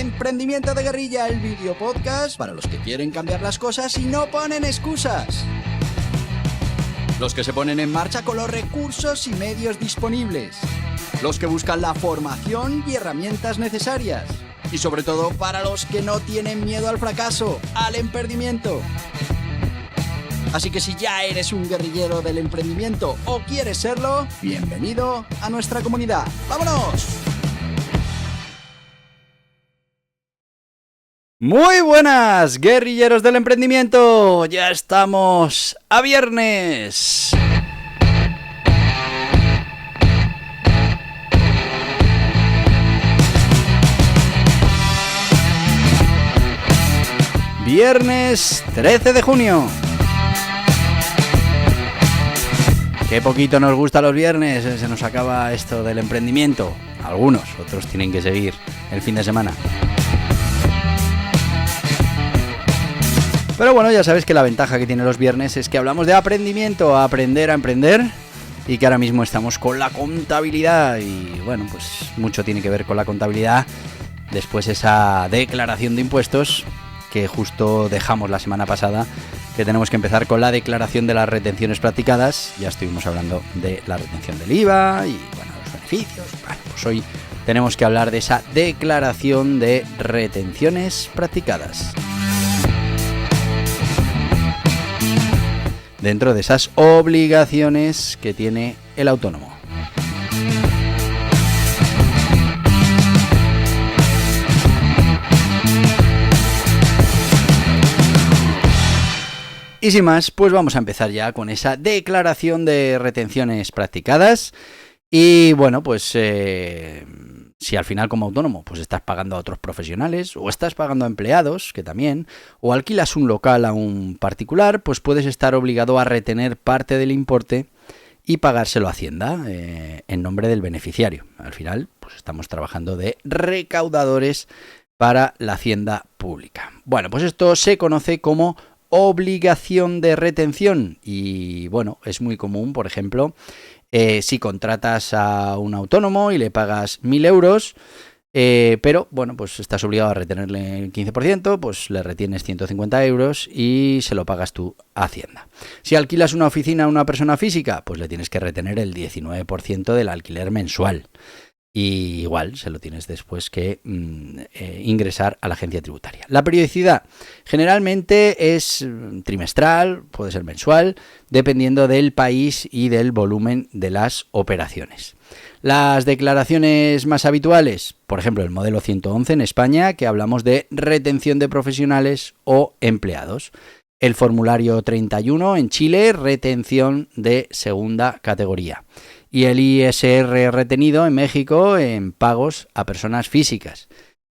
Emprendimiento de Guerrilla, el video podcast para los que quieren cambiar las cosas y no ponen excusas. Los que se ponen en marcha con los recursos y medios disponibles. Los que buscan la formación y herramientas necesarias. Y sobre todo para los que no tienen miedo al fracaso, al emprendimiento. Así que si ya eres un guerrillero del emprendimiento o quieres serlo, bienvenido a nuestra comunidad. ¡Vámonos! Muy buenas, guerrilleros del emprendimiento. Ya estamos a viernes. Viernes 13 de junio. Qué poquito nos gusta los viernes, se nos acaba esto del emprendimiento. Algunos, otros tienen que seguir el fin de semana. Pero bueno, ya sabes que la ventaja que tienen los viernes es que hablamos de aprendimiento, aprender a emprender, y que ahora mismo estamos con la contabilidad y bueno, pues mucho tiene que ver con la contabilidad. Después esa declaración de impuestos que justo dejamos la semana pasada, que tenemos que empezar con la declaración de las retenciones practicadas. Ya estuvimos hablando de la retención del IVA y bueno, los beneficios. Bueno, pues hoy tenemos que hablar de esa declaración de retenciones practicadas. Dentro de esas obligaciones que tiene el autónomo. Y sin más, pues vamos a empezar ya con esa declaración de retenciones practicadas. Y bueno, pues si al final como autónomo pues estás pagando a otros profesionales o estás pagando a empleados, que también, o alquilas un local a un particular, pues puedes estar obligado a retener parte del importe y pagárselo a Hacienda en nombre del beneficiario. Al final, pues estamos trabajando de recaudadores para la Hacienda pública. Bueno, pues esto se conoce como obligación de retención y bueno, es muy común, por ejemplo, si contratas a un autónomo y le pagas 1.000 euros, pero bueno, pues estás obligado a retenerle el 15%, pues le retienes 150 euros y se lo pagas tú a Hacienda. Si alquilas una oficina a una persona física, pues le tienes que retener el 19% del alquiler mensual. Y igual se lo tienes después que ingresar a la agencia tributaria. La periodicidad generalmente es trimestral, puede ser mensual, dependiendo del país y del volumen de las operaciones. Las declaraciones más habituales, por ejemplo el modelo 111 en España, que hablamos de retención de profesionales o empleados. El formulario 31 en Chile, retención de segunda categoría. Y el ISR retenido en México en pagos a personas físicas.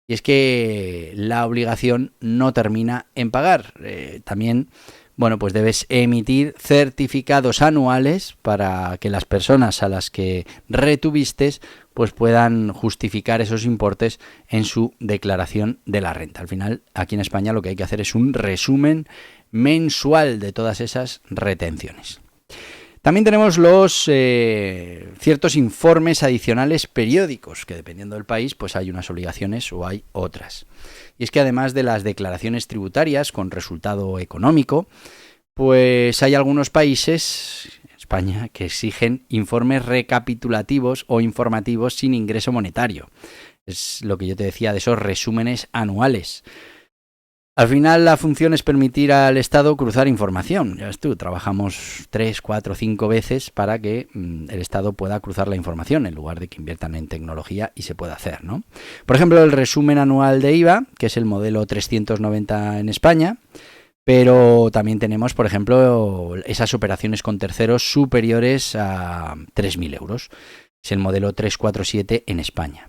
Y es que la obligación no termina en pagar. También, bueno, pues debes emitir certificados anuales para que las personas a las que retuviste pues puedan justificar esos importes en su declaración de la renta. Al final, aquí en España lo que hay que hacer es un resumen mensual de todas esas retenciones. También tenemos los ciertos informes adicionales periódicos, que dependiendo del país pues hay unas obligaciones o hay otras. Y es que además de las declaraciones tributarias con resultado económico, pues hay algunos países, España, que exigen informes recapitulativos o informativos sin ingreso monetario. Es lo que yo te decía de esos resúmenes anuales. Al final la función es permitir al Estado cruzar información. Ya ves tú, trabajamos 3, 4, 5 veces para que el Estado pueda cruzar la información en lugar de que inviertan en tecnología y se pueda hacer, ¿no? Por ejemplo, el resumen anual de IVA, que es el modelo 390 en España, pero también tenemos, por ejemplo, esas operaciones con terceros superiores a 3.000 euros. Es el modelo 347 en España.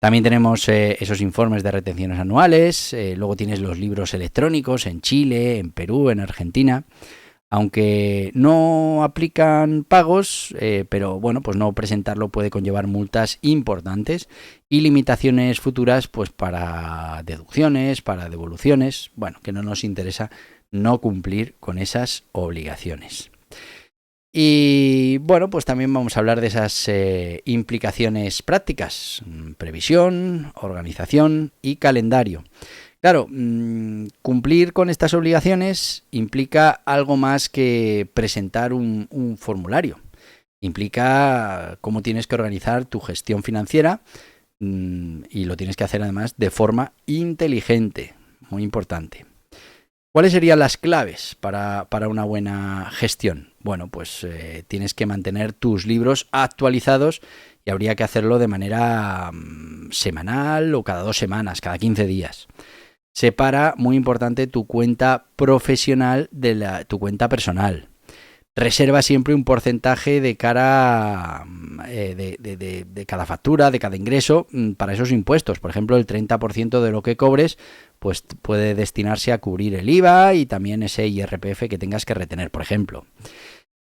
También tenemos esos informes de retenciones anuales, luego tienes los libros electrónicos en Chile, en Perú, en Argentina, aunque no aplican pagos, pero bueno, pues no presentarlo puede conllevar multas importantes y limitaciones futuras pues para deducciones, para devoluciones, bueno, que no nos interesa no cumplir con esas obligaciones. Y bueno, pues también vamos a hablar de esas implicaciones prácticas, previsión, organización y calendario. Claro, cumplir con estas obligaciones implica algo más que presentar un formulario. Implica cómo tienes que organizar tu gestión financiera y lo tienes que hacer además de forma inteligente, muy importante. ¿Cuáles serían las claves para una buena gestión? Bueno, pues tienes que mantener tus libros actualizados y habría que hacerlo de manera semanal o cada 2 semanas, cada 15 días. Separa, muy importante, tu cuenta profesional de tu cuenta personal. Reserva siempre un porcentaje de cara de cada factura, de cada ingreso, para esos impuestos. Por ejemplo, el 30% de lo que cobres pues puede destinarse a cubrir el IVA y también ese IRPF que tengas que retener, por ejemplo.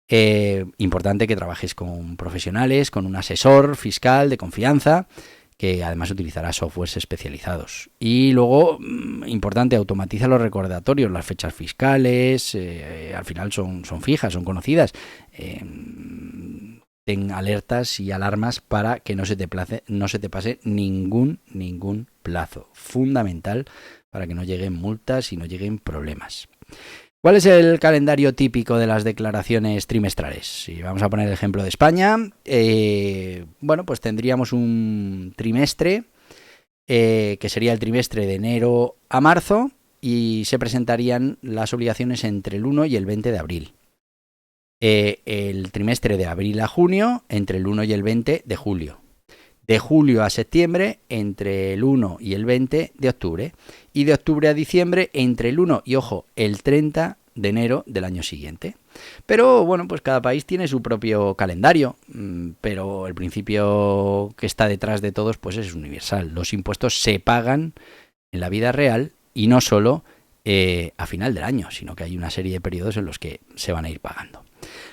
Importante que trabajes con profesionales, con un asesor fiscal de confianza, que además utilizará softwares especializados. Y luego, importante, automatiza los recordatorios, las fechas fiscales, al final son fijas, son conocidas. Ten alertas y alarmas para que no se te pase ningún plazo. Fundamental para que no lleguen multas y no lleguen problemas. ¿Cuál es el calendario típico de las declaraciones trimestrales? Si vamos a poner el ejemplo de España, bueno, pues tendríamos un trimestre que sería el trimestre de enero a marzo y se presentarían las obligaciones entre el 1 y el 20 de abril. El trimestre de abril a junio entre el 1 y el 20 de julio. De julio a septiembre entre el 1 y el 20 de octubre. Y de octubre a diciembre entre el 1 y, ojo, el 30 de enero del año siguiente. Pero bueno, pues cada país tiene su propio calendario, pero el principio que está detrás de todos pues es universal. Los impuestos se pagan en la vida real y no solo a final del año, sino que hay una serie de periodos en los que se van a ir pagando.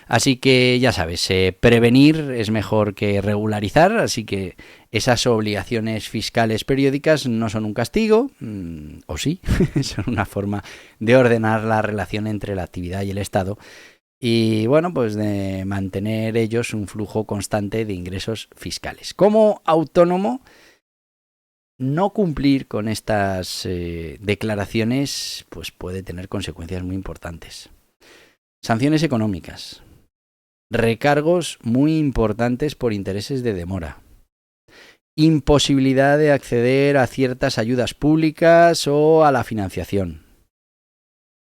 Así que ya sabes, prevenir es mejor que regularizar, así que esas obligaciones fiscales periódicas no son un castigo, o sí, son una forma de ordenar la relación entre la actividad y el Estado y bueno, pues de mantener ellos un flujo constante de ingresos fiscales. Como autónomo, no cumplir con estas declaraciones pues puede tener consecuencias muy importantes. Sanciones económicas. Recargos muy importantes por intereses de demora. Imposibilidad de acceder a ciertas ayudas públicas o a la financiación.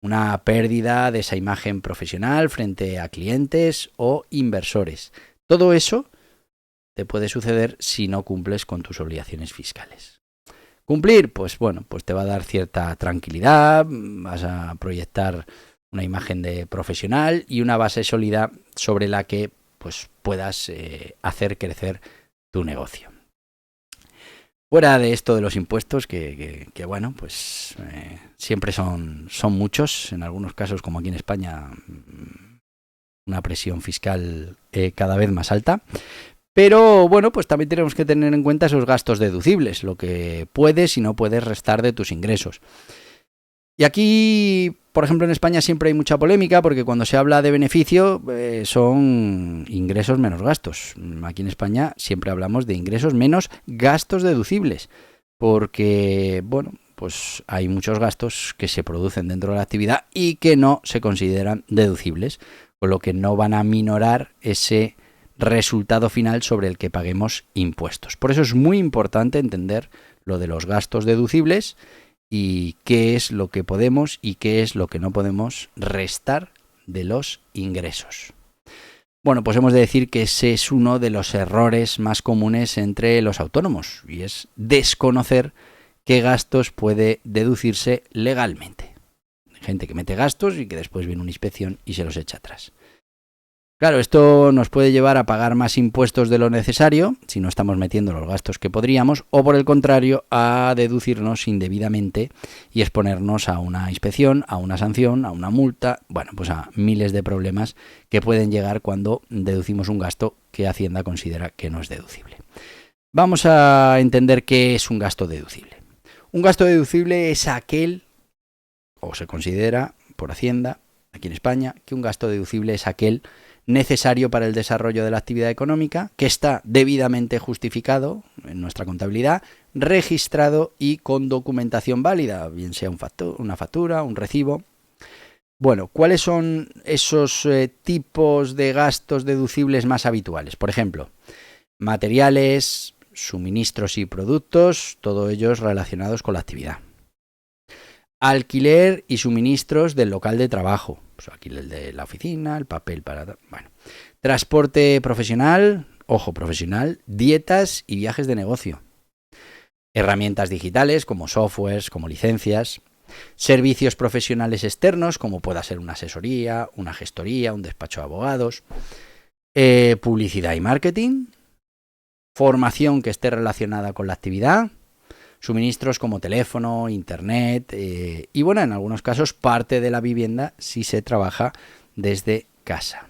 Una pérdida de esa imagen profesional frente a clientes o inversores. Todo eso te puede suceder si no cumples con tus obligaciones fiscales. Cumplir, pues bueno, pues te va a dar cierta tranquilidad, vas a proyectar una imagen de profesional y una base sólida sobre la que pues puedas hacer crecer tu negocio. Fuera de esto de los impuestos, que bueno, pues siempre son muchos, en algunos casos, como aquí en España, una presión fiscal cada vez más alta. Pero bueno, pues también tenemos que tener en cuenta esos gastos deducibles, lo que puedes y no puedes restar de tus ingresos. Y aquí, por ejemplo, en España siempre hay mucha polémica porque cuando se habla de beneficio son ingresos menos gastos. Aquí en España siempre hablamos de ingresos menos gastos deducibles porque, bueno, pues hay muchos gastos que se producen dentro de la actividad y que no se consideran deducibles, con lo que no van a minorar ese resultado final sobre el que paguemos impuestos. Por eso es muy importante entender lo de los gastos deducibles y qué es lo que podemos y qué es lo que no podemos restar de los ingresos. Bueno, pues hemos de decir que ese es uno de los errores más comunes entre los autónomos y es desconocer qué gastos puede deducirse legalmente. Hay gente que mete gastos y que después viene una inspección y se los echa atrás. Claro, esto nos puede llevar a pagar más impuestos de lo necesario, si no estamos metiendo los gastos que podríamos, o por el contrario, a deducirnos indebidamente y exponernos a una inspección, a una sanción, a una multa, bueno, pues a miles de problemas que pueden llegar cuando deducimos un gasto que Hacienda considera que no es deducible. Vamos a entender qué es un gasto deducible. Un gasto deducible es aquel, o se considera por Hacienda, aquí en España, que un gasto deducible es aquel necesario para el desarrollo de la actividad económica, que está debidamente justificado en nuestra contabilidad, registrado y con documentación válida, bien sea una factura, un recibo. Bueno, ¿cuáles son esos tipos de gastos deducibles más habituales? Por ejemplo, materiales, suministros y productos, todos ellos relacionados con la actividad. Alquiler y suministros del local de trabajo, pues alquiler de la oficina, el papel para... Bueno, transporte profesional, ojo, profesional, dietas y viajes de negocio. Herramientas digitales como softwares, como licencias. Servicios profesionales externos como pueda ser una asesoría, una gestoría, un despacho de abogados. Publicidad y marketing. Formación que esté relacionada con la actividad. Suministros como teléfono, internet y bueno, en algunos casos parte de la vivienda si se trabaja desde casa.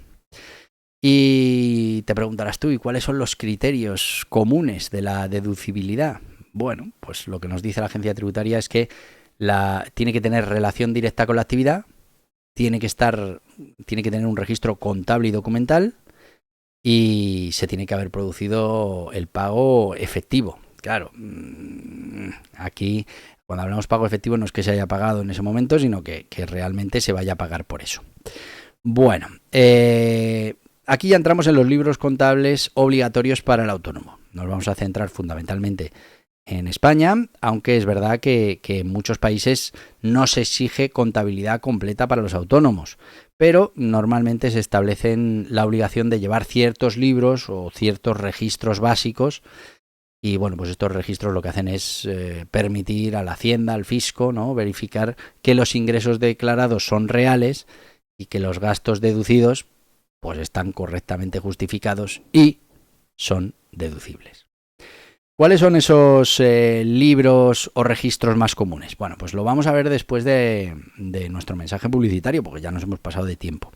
Y te preguntarás tú, ¿y cuáles son los criterios comunes de la deducibilidad? Bueno, pues lo que nos dice la agencia tributaria es que tiene que tener relación directa con la actividad, tiene que tener un registro contable y documental y se tiene que haber producido el pago efectivo. Claro, aquí cuando hablamos pago efectivo no es que se haya pagado en ese momento, sino que realmente se vaya a pagar por eso. Bueno, aquí ya entramos en los libros contables obligatorios para el autónomo. Nos vamos a centrar fundamentalmente en España, aunque es verdad que en muchos países no se exige contabilidad completa para los autónomos, pero normalmente se establecen la obligación de llevar ciertos libros o ciertos registros básicos. Y bueno, pues estos registros lo que hacen es permitir a la Hacienda, al fisco, ¿no?, verificar que los ingresos declarados son reales y que los gastos deducidos pues están correctamente justificados y son deducibles. ¿Cuáles son esos libros o registros más comunes? Bueno, pues lo vamos a ver después de nuestro mensaje publicitario, porque ya nos hemos pasado de tiempo.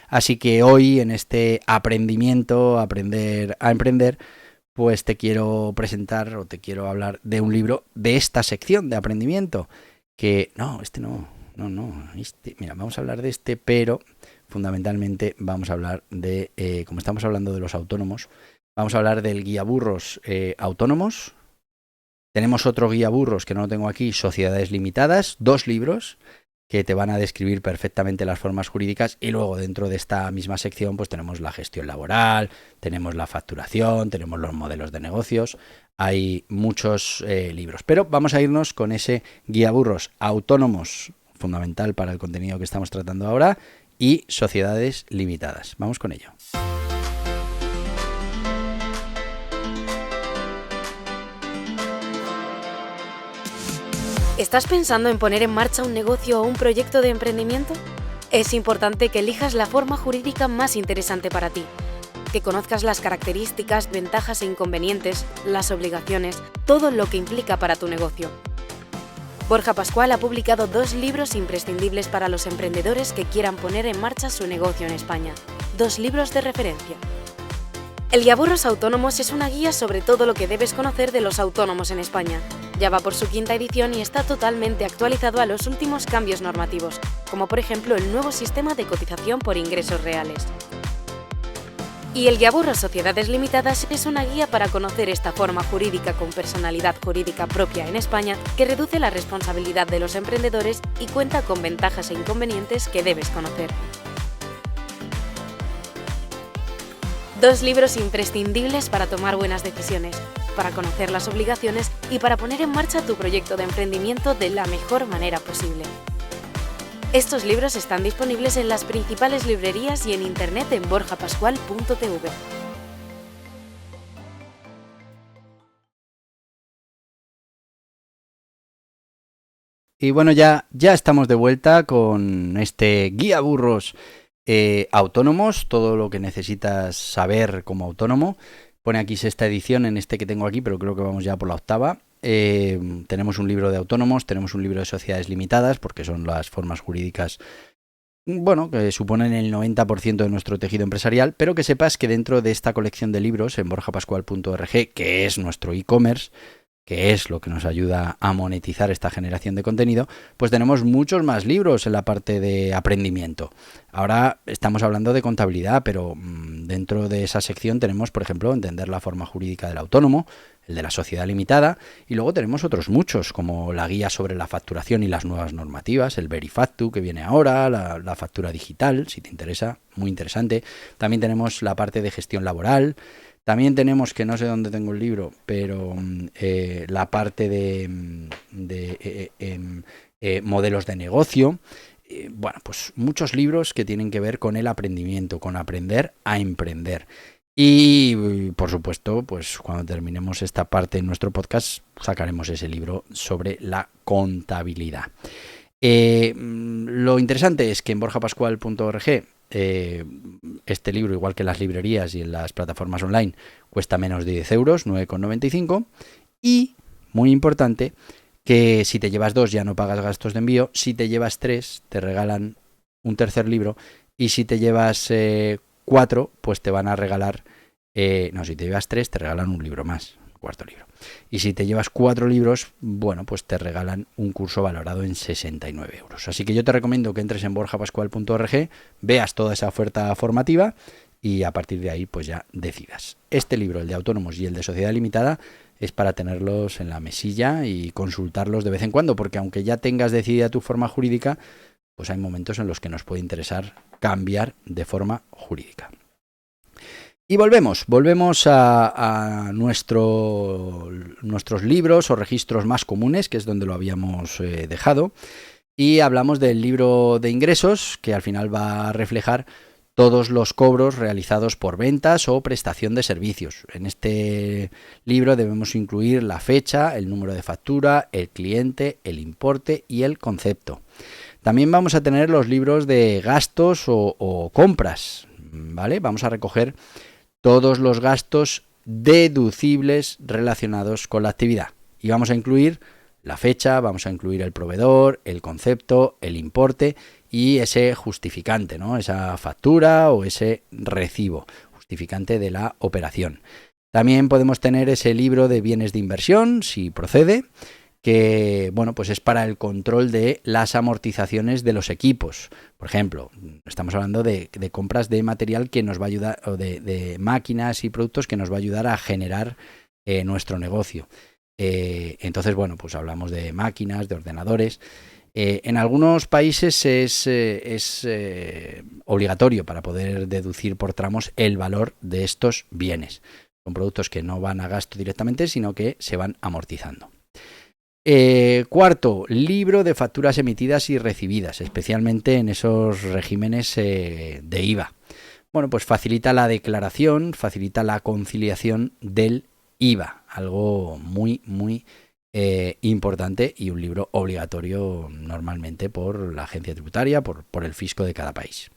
Así que hoy en este aprender a emprender, pues te quiero presentar o te quiero hablar de un libro de esta sección de aprendimiento. Mira, vamos a hablar de este, pero fundamentalmente vamos a hablar de, como estamos hablando de los autónomos, vamos a hablar del guía burros autónomos. Tenemos otro guía burros que no lo tengo aquí, sociedades limitadas, 2 libros que te van a describir perfectamente las formas jurídicas y luego dentro de esta misma sección pues tenemos la gestión laboral, tenemos la facturación, tenemos los modelos de negocios, hay muchos libros. Pero vamos a irnos con ese guía burros autónomos, fundamental para el contenido que estamos tratando ahora, y sociedades limitadas. Vamos con ello. ¿Estás pensando en poner en marcha un negocio o un proyecto de emprendimiento? Es importante que elijas la forma jurídica más interesante para ti, que conozcas las características, ventajas e inconvenientes, las obligaciones, todo lo que implica para tu negocio. Borja Pascual ha publicado 2 libros imprescindibles para los emprendedores que quieran poner en marcha su negocio en España. 2 libros de referencia. El Guía Burros Autónomos es una guía sobre todo lo que debes conocer de los autónomos en España. Ya va por su 5ª edición y está totalmente actualizado a los últimos cambios normativos, como por ejemplo el nuevo sistema de cotización por ingresos reales. Y el Guía Burros Sociedades Limitadas es una guía para conocer esta forma jurídica con personalidad jurídica propia en España que reduce la responsabilidad de los emprendedores y cuenta con ventajas e inconvenientes que debes conocer. 2 libros imprescindibles para tomar buenas decisiones, para conocer las obligaciones y para poner en marcha tu proyecto de emprendimiento de la mejor manera posible. Estos libros están disponibles en las principales librerías y en internet en borjapascual.tv. Y bueno, ya estamos de vuelta con este guía burros autónomos, todo lo que necesitas saber como autónomo. Pone aquí 6ª edición en este que tengo aquí, pero creo que vamos ya por la 8ª. Tenemos un libro de autónomos, tenemos un libro de sociedades limitadas, porque son las formas jurídicas, bueno, que suponen el 90% de nuestro tejido empresarial, pero que sepas que dentro de esta colección de libros en borjapascual.org, que es nuestro e-commerce, que es lo que nos ayuda a monetizar esta generación de contenido, pues tenemos muchos más libros en la parte de aprendimiento. Ahora estamos hablando de contabilidad, pero dentro de esa sección tenemos, por ejemplo, entender la forma jurídica del autónomo, el de la sociedad limitada, y luego tenemos otros muchos, como la guía sobre la facturación y las nuevas normativas, el Verifactu que viene ahora, la factura digital, si te interesa, muy interesante. También tenemos la parte de gestión laboral. También tenemos, que no sé dónde tengo el libro, pero la parte de modelos de negocio. Bueno, pues muchos libros que tienen que ver con el aprendimiento, con aprender a emprender. Y, por supuesto, pues cuando terminemos esta parte de nuestro podcast, sacaremos ese libro sobre la contabilidad. Lo interesante es que en borjapascual.org este libro, igual que en las librerías y en las plataformas online, cuesta menos de 10 euros, 9,95. Y, muy importante, que si te llevas 2 ya no pagas gastos de envío. Si te llevas 3, te regalan un tercer libro. Y si te llevas 4, pues te van a regalar... si te llevas 3, te regalan un libro más, cuarto libro. Y si te llevas 4 libros, bueno, pues te regalan un curso valorado en 69 euros. Así que yo te recomiendo que entres en borjapascual.org, veas toda esa oferta formativa y a partir de ahí pues ya decidas. Este libro, el de autónomos y el de sociedad limitada, es para tenerlos en la mesilla y consultarlos de vez en cuando, porque aunque ya tengas decidida tu forma jurídica, pues hay momentos en los que nos puede interesar cambiar de forma jurídica. Y volvemos a nuestros libros o registros más comunes, que es donde lo habíamos dejado, y hablamos del libro de ingresos, que al final va a reflejar todos los cobros realizados por ventas o prestación de servicios. En este libro debemos incluir la fecha, el número de factura, el cliente, el importe y el concepto. También vamos a tener los libros de gastos o compras, ¿vale? Vamos a recoger todos los gastos deducibles relacionados con la actividad. Y vamos a incluir la fecha, vamos a incluir el proveedor, el concepto, el importe y ese justificante, ¿no? Esa factura o ese recibo, justificante de la operación. También podemos tener ese libro de bienes de inversión, si procede, que bueno, pues es para el control de las amortizaciones de los equipos. Por ejemplo, estamos hablando de compras de material que nos va a ayudar, o de máquinas y productos que nos va a ayudar a generar nuestro negocio. Entonces, bueno, pues hablamos de máquinas, de ordenadores. En algunos países es obligatorio para poder deducir por tramos el valor de estos bienes. Son productos que no van a gasto directamente, sino que se van amortizando. Cuarto, libro de facturas emitidas y recibidas, especialmente en esos regímenes de IVA. Bueno, pues facilita la declaración, facilita la conciliación del IVA, algo muy, muy importante y un libro obligatorio normalmente por la agencia tributaria, por el fisco de cada país.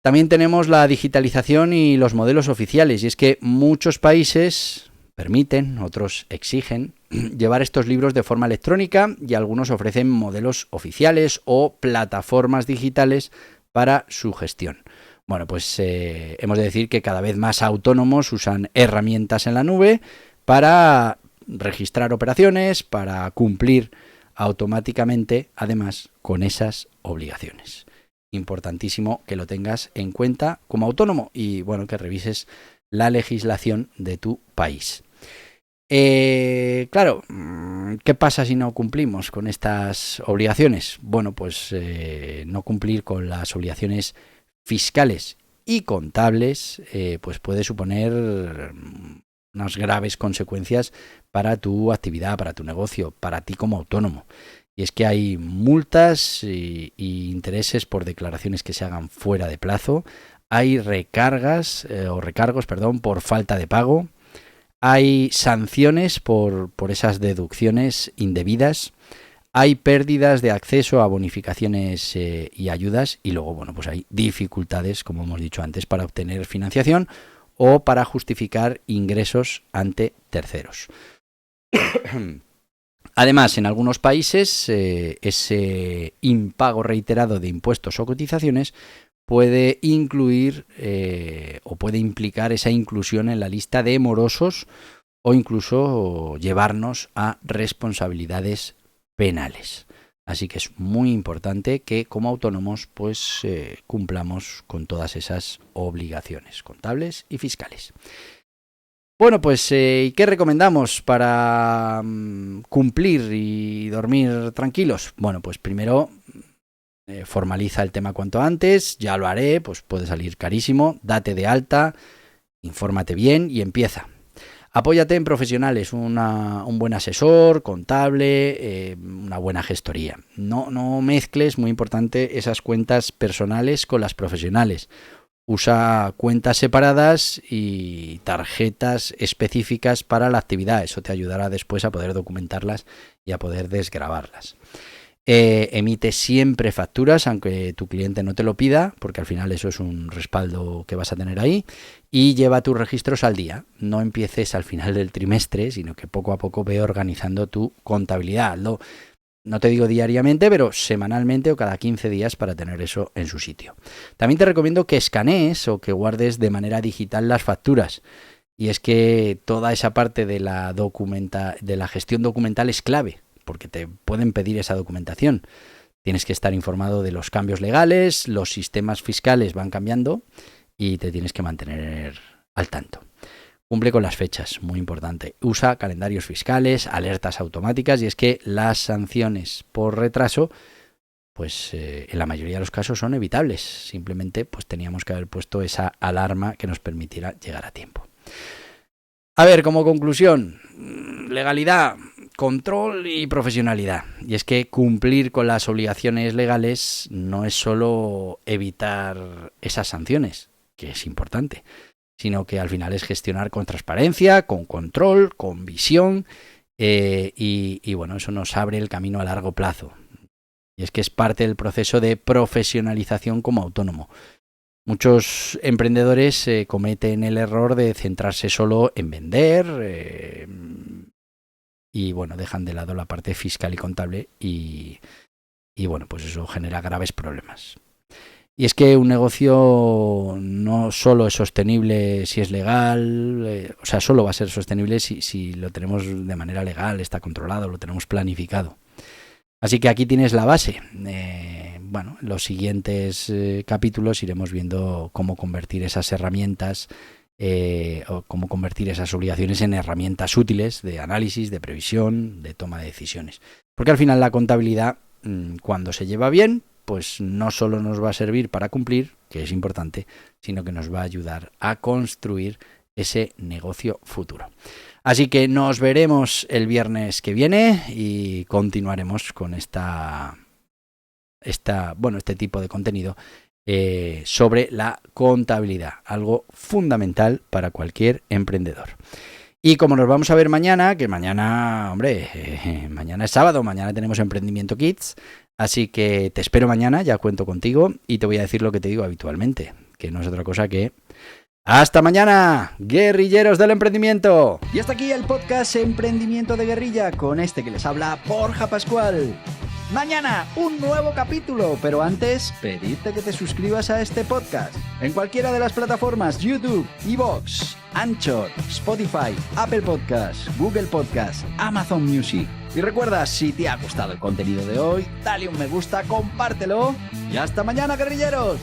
También tenemos la digitalización y los modelos oficiales, y es que muchos países permiten, otros exigen llevar estos libros de forma electrónica y algunos ofrecen modelos oficiales o plataformas digitales para su gestión. Bueno, pues hemos de decir que cada vez más autónomos usan herramientas en la nube para registrar operaciones, para cumplir automáticamente, además, con esas obligaciones. Importantísimo que lo tengas en cuenta como autónomo y, bueno, que revises la legislación de tu país. Claro, ¿qué pasa si no cumplimos con estas obligaciones? Bueno, pues no cumplir con las obligaciones fiscales y contables pues puede suponer unas graves consecuencias para tu actividad, para tu negocio, para ti como autónomo. Y es que hay multas y intereses por declaraciones que se hagan fuera de plazo, hay recargos por falta de pago, hay sanciones por esas deducciones indebidas, hay pérdidas de acceso a bonificaciones y ayudas y luego, bueno, pues hay dificultades, como hemos dicho antes, para obtener financiación o para justificar ingresos ante terceros. Además, en algunos países, ese impago reiterado de impuestos o cotizaciones puede incluir o puede implicar esa inclusión en la lista de morosos o incluso llevarnos a responsabilidades penales. Así que es muy importante que como autónomos pues cumplamos con todas esas obligaciones contables y fiscales. Bueno, pues ¿qué recomendamos para cumplir y dormir tranquilos? Bueno, pues primero formaliza el tema cuanto antes, ya lo haré, pues puede salir carísimo, date de alta, infórmate bien y empieza. Apóyate en profesionales, un buen asesor, contable, una buena gestoría. No mezcles, muy importante, esas cuentas personales con las profesionales. Usa cuentas separadas y tarjetas específicas para la actividad. Eso te ayudará después a poder documentarlas y a poder desgravarlas. Emite siempre facturas, aunque tu cliente no te lo pida, porque al final eso es un respaldo que vas a tener ahí. Y lleva tus registros al día. No empieces al final del trimestre, sino que poco a poco ve organizando tu contabilidad. No te digo diariamente, pero semanalmente o cada 15 días para tener eso en su sitio. También te recomiendo que escanees o que guardes de manera digital las facturas. Y es que toda esa parte de la gestión documental es clave, porque te pueden pedir esa documentación. Tienes que estar informado de los cambios legales, los sistemas fiscales van cambiando y te tienes que mantener al tanto. Cumple con las fechas, muy importante. Usa calendarios fiscales, alertas automáticas, y es que las sanciones por retraso, pues en la mayoría de los casos son evitables. Simplemente pues teníamos que haber puesto esa alarma que nos permitiera llegar a tiempo. A ver, como conclusión, legalidad, control y profesionalidad. Y es que cumplir con las obligaciones legales no es solo evitar esas sanciones, que es importante, sino que al final es gestionar con transparencia, con control, con visión, y bueno, eso nos abre el camino a largo plazo. Y es que es parte del proceso de profesionalización como autónomo. Muchos emprendedores cometen el error de centrarse solo en vender y bueno, dejan de lado la parte fiscal y contable y bueno, pues eso genera graves problemas. Y es que un negocio no solo es sostenible si es legal, o sea, solo va a ser sostenible si lo tenemos de manera legal, está controlado, lo tenemos planificado. Así que aquí tienes la base. Bueno, en los siguientes capítulos iremos viendo cómo convertir esas herramientas o cómo convertir esas obligaciones en herramientas útiles de análisis, de previsión, de toma de decisiones. Porque al final la contabilidad, cuando se lleva bien, pues no solo nos va a servir para cumplir, que es importante, sino que nos va a ayudar a construir ese negocio futuro. Así que nos veremos el viernes que viene y continuaremos con este tipo de contenido sobre la contabilidad, algo fundamental para cualquier emprendedor. Y como nos vamos a ver mañana, que mañana, mañana es sábado, mañana tenemos Emprendimiento Kids, así que te espero mañana, ya cuento contigo y te voy a decir lo que te digo habitualmente, que no es otra cosa que ¡hasta mañana, guerrilleros del emprendimiento! Y hasta aquí el podcast Emprendimiento de Guerrilla, con este que les habla Borja Pascual. Mañana un nuevo capítulo, pero antes pedirte que te suscribas a este podcast en cualquiera de las plataformas YouTube, iVoox, Anchor, Spotify, Apple Podcasts, Google Podcasts, Amazon Music. Y recuerda, si te ha gustado el contenido de hoy, dale un me gusta, compártelo y hasta mañana, guerrilleros.